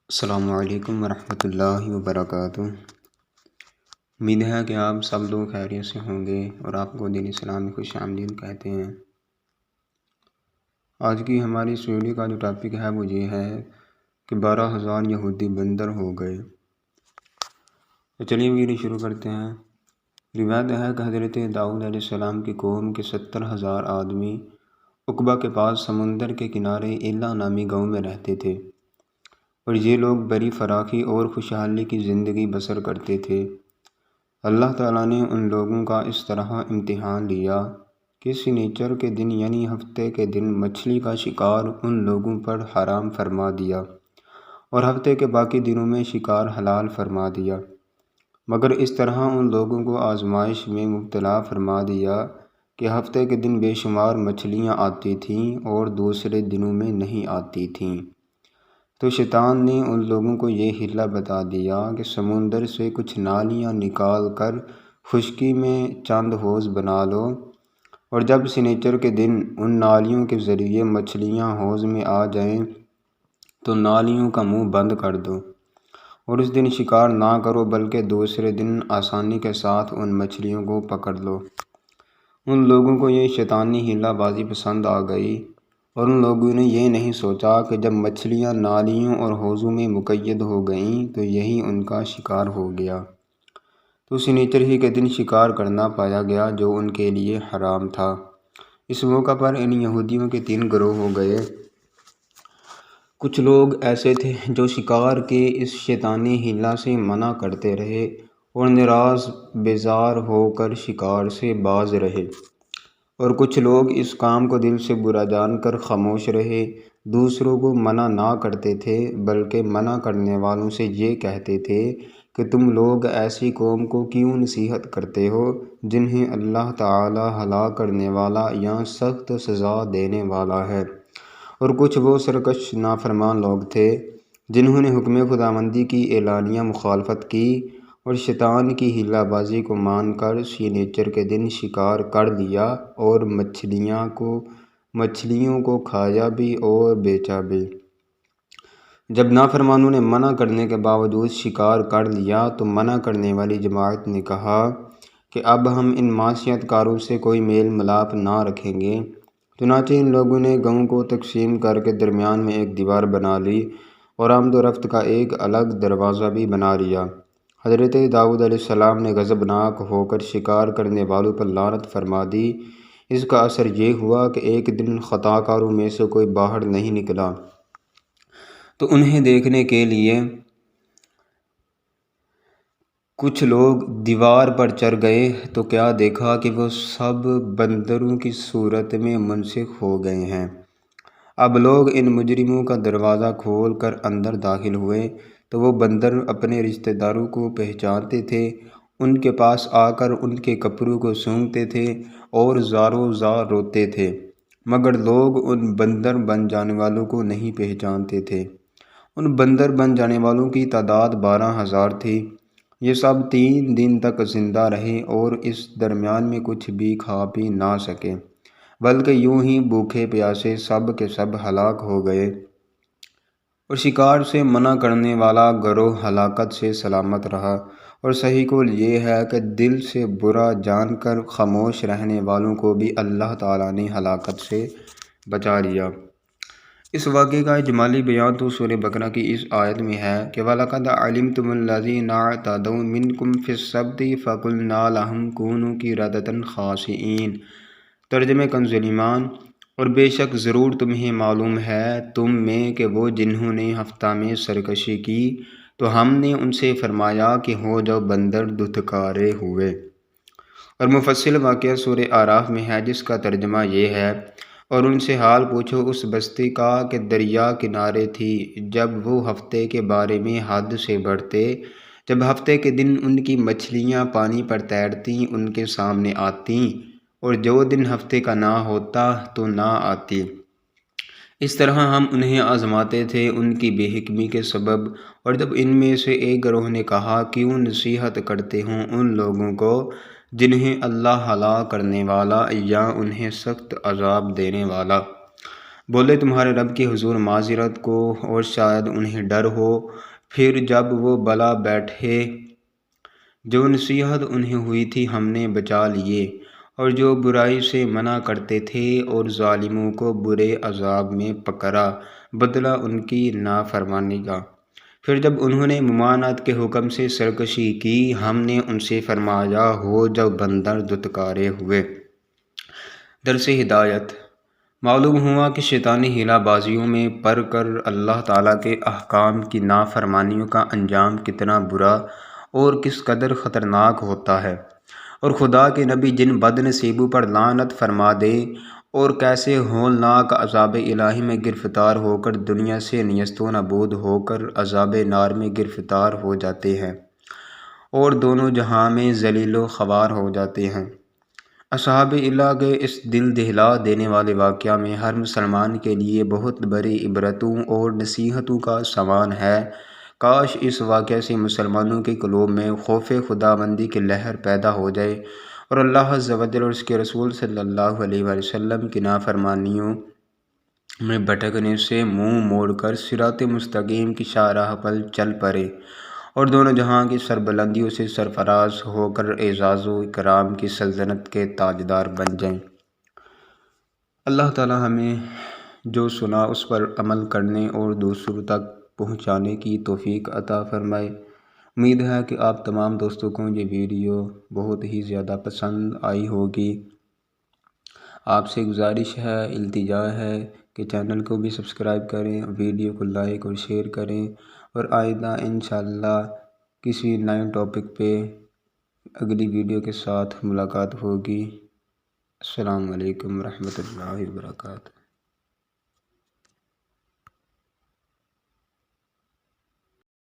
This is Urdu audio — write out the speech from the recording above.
السلام علیکم ورحمۃ اللہ وبرکاتہ۔ امید ہے کہ آپ سب لوگ خیریت سے ہوں گے اور آپ کو دین اسلام میں خوش آمدید کہتے ہیں۔ آج کی ہماری اس ویڈیو کا جو ٹاپک ہے وہ یہ ہے کہ 12,000 یہودی بندر ہو گئے۔ تو چلیے ویڈیو شروع کرتے ہیں۔ روایت ہے کہ حضرت داؤد علیہ السلام کی قوم کے 70,000 آدمی عقبہ کے پاس سمندر کے کنارے ایلا نامی گاؤں میں رہتے تھے، اور یہ لوگ بڑی فراخی اور خوشحالی کی زندگی بسر کرتے تھے۔ اللہ تعالیٰ نے ان لوگوں کا اس طرح امتحان لیا کہ سنیچر کے دن یعنی ہفتے کے دن مچھلی کا شکار ان لوگوں پر حرام فرما دیا، اور ہفتے کے باقی دنوں میں شکار حلال فرما دیا، مگر اس طرح ان لوگوں کو آزمائش میں مبتلا فرما دیا کہ ہفتے کے دن بے شمار مچھلیاں آتی تھیں اور دوسرے دنوں میں نہیں آتی تھیں۔ تو شیطان نے ان لوگوں کو یہ حیلہ بتا دیا کہ سمندر سے کچھ نالیاں نکال کر خشکی میں چند حوض بنا لو، اور جب سنیچر کے دن ان نالیوں کے ذریعے مچھلیاں حوض میں آ جائیں تو نالیوں کا منہ بند کر دو، اور اس دن شکار نہ کرو بلکہ دوسرے دن آسانی کے ساتھ ان مچھلیوں کو پکڑ لو۔ ان لوگوں کو یہ شیطانی حیلہ بازی پسند آ گئی، اور ان لوگوں نے یہ نہیں سوچا کہ جب مچھلیاں نالیوں اور حوضوں میں مقید ہو گئیں تو یہی ان کا شکار ہو گیا۔ تو سنیچر ہی کے دن شکار کرنا پایا گیا جو ان کے لیے حرام تھا۔ اس موقع پر ان یہودیوں کے 3 گروہ ہو گئے۔ کچھ لوگ ایسے تھے جو شکار کے اس شیطانی حیلہ سے منع کرتے رہے اور ناراض بیزار ہو کر شکار سے باز رہے، اور کچھ لوگ اس کام کو دل سے برا جان کر خاموش رہے۔ دوسروں کو منع نہ کرتے تھے بلکہ منع کرنے والوں سے یہ کہتے تھے کہ تم لوگ ایسی قوم کو کیوں نصیحت کرتے ہو جنہیں اللہ تعالی ہلاک کرنے والا یا سخت سزا دینے والا ہے۔ اور کچھ وہ سرکش نافرمان لوگ تھے جنہوں نے حکم خداوندی کی اعلانیہ مخالفت کی اور شیطان کی حیلہ بازی کو مان کر سنیچر کے دن شکار کر لیا اور مچھلیوں کو کھایا بھی اور بیچا بھی۔ جب نافرمانوں نے منع کرنے کے باوجود شکار کر لیا تو منع کرنے والی جماعت نے کہا کہ اب ہم ان معصیت کاروں سے کوئی میل ملاپ نہ رکھیں گے۔ چنانچہ ان لوگوں نے گاؤں کو تقسیم کر کے درمیان میں ایک دیوار بنا لی اور آمد و رفت کا ایک الگ دروازہ بھی بنا لیا۔ حضرت داؤد علیہ السلام نے غضبناک ہو کر شکار کرنے والوں پر لعنت فرما دی۔ اس کا اثر یہ ہوا کہ ایک دن خطا کاروں میں سے کوئی باہر نہیں نکلا، تو انہیں دیکھنے کے لیے کچھ لوگ دیوار پر چڑھ گئے تو کیا دیکھا کہ وہ سب بندروں کی صورت میں منسلک ہو گئے ہیں۔ اب لوگ ان مجرموں کا دروازہ کھول کر اندر داخل ہوئے تو وہ بندر اپنے رشتہ داروں کو پہچانتے تھے، ان کے پاس آ کر ان کے کپڑوں کو سونگھتے تھے اور زاروں زار روتے تھے، مگر لوگ ان بندر بن جانے والوں کو نہیں پہچانتے تھے۔ ان بندر بن جانے والوں کی تعداد 12,000 تھی۔ یہ سب 3 دن تک زندہ رہے اور اس درمیان میں کچھ بھی کھا پی نہ سکے، بلکہ یوں ہی بھوکے پیاسے سب کے سب ہلاک ہو گئے، اور شکار سے منع کرنے والا گروہ ہلاکت سے سلامت رہا۔ اور صحیح قول یہ ہے کہ دل سے برا جان کر خاموش رہنے والوں کو بھی اللہ تعالیٰ نے ہلاکت سے بچا لیا۔ اس واقعے کا اجمالی بیان تو سورہ بقرہ کی اس آیت میں ہے کہ وَلَقَدْ عَلِمْتُمُ الَّذِينَ اعْتَدَوْا مِنْكُمْ فِي السَّبْتِ فَقُلْنَا لَهُمْ كُونُوا قِرَدَةً خَاسِئِينَ۔ ترجمہ کنز ایمان: اور بے شک ضرور تمہیں معلوم ہے تم میں کہ وہ جنہوں نے ہفتہ میں سرکشی کی تو ہم نے ان سے فرمایا کہ ہو جاؤ بندر دھتکارے ہوئے۔ اور مفصل واقعہ سورہ اعراف میں ہے جس کا ترجمہ یہ ہے: اور ان سے حال پوچھو اس بستی کا کہ دریا کنارے تھی جب وہ ہفتے کے بارے میں حد سے بڑھتے، جب ہفتے کے دن ان کی مچھلیاں پانی پر تیرتیں ان کے سامنے آتیں، اور جو دن ہفتے کا نہ ہوتا تو نہ آتی۔ اس طرح ہم انہیں آزماتے تھے ان کی بے حکمی کے سبب۔ اور جب ان میں سے ایک گروہ نے کہا کیوں نصیحت کرتے ہوں ان لوگوں کو جنہیں اللہ ہلاک کرنے والا یا انہیں سخت عذاب دینے والا۔ بولے تمہارے رب کے حضور معذرت کو اور شاید انہیں ڈر ہو۔ پھر جب وہ بلا بیٹھے جو نصیحت انہیں ہوئی تھی ہم نے بچا لیے، اور جو برائی سے منع کرتے تھے اور ظالموں کو برے عذاب میں پکڑا، بدلہ ان کی نافرمانی کا۔ پھر جب انہوں نے ممانعت کے حکم سے سرکشی کی ہم نے ان سے فرمایا ہو جب بندر دھتکارے ہوئے۔ درس ہدایت۔ معلوم ہوا کہ شیطانی ہیلہ بازیوں میں پڑ کر اللہ تعالیٰ کے احکام کی نافرمانیوں کا انجام کتنا برا اور کس قدر خطرناک ہوتا ہے، اور خدا کے نبی جن بد نصیبوں پر لعنت فرما دے اور کیسے ہولناک عذاب الہی میں گرفتار ہو کر دنیا سے نیست و نابود ہو کر عذاب نار میں گرفتار ہو جاتے ہیں اور دونوں جہاں میں ذلیل و خوار ہو جاتے ہیں۔ اصحاب اللہ کے اس دل دہلا دینے والے واقعہ میں ہر مسلمان کے لیے بہت بڑی عبرتوں اور نصیحتوں کا سامان ہے۔ کاش اس واقعے سے مسلمانوں کے قلوب میں خوف خداوندی کی لہر پیدا ہو جائے اور اللہ عز و جل اور اس کے رسول صلی اللہ علیہ وآلہ وسلم کی نافرمانیوں میں بھٹکنے سے منہ موڑ کر صراط مستقیم کی شاہراہ پر چل پڑے اور دونوں جہاں کی سربلندیوں سے سرفراز ہو کر اعزاز و اکرام کی سلطنت کے تاجدار بن جائیں۔ اللہ تعالی ہمیں جو سنا اس پر عمل کرنے اور دوسروں تک پہنچانے کی توفیق عطا فرمائے۔ امید ہے کہ آپ تمام دوستوں کو یہ ویڈیو بہت ہی زیادہ پسند آئی ہوگی۔ آپ سے گزارش ہے، التجا ہے کہ چینل کو بھی سبسکرائب کریں، ویڈیو کو لائک اور شیئر کریں، اور آئندہ انشاءاللہ کسی نئے ٹاپک پہ اگلی ویڈیو کے ساتھ ملاقات ہوگی۔ السلام علیکم ورحمۃ اللہ وبرکاتہ۔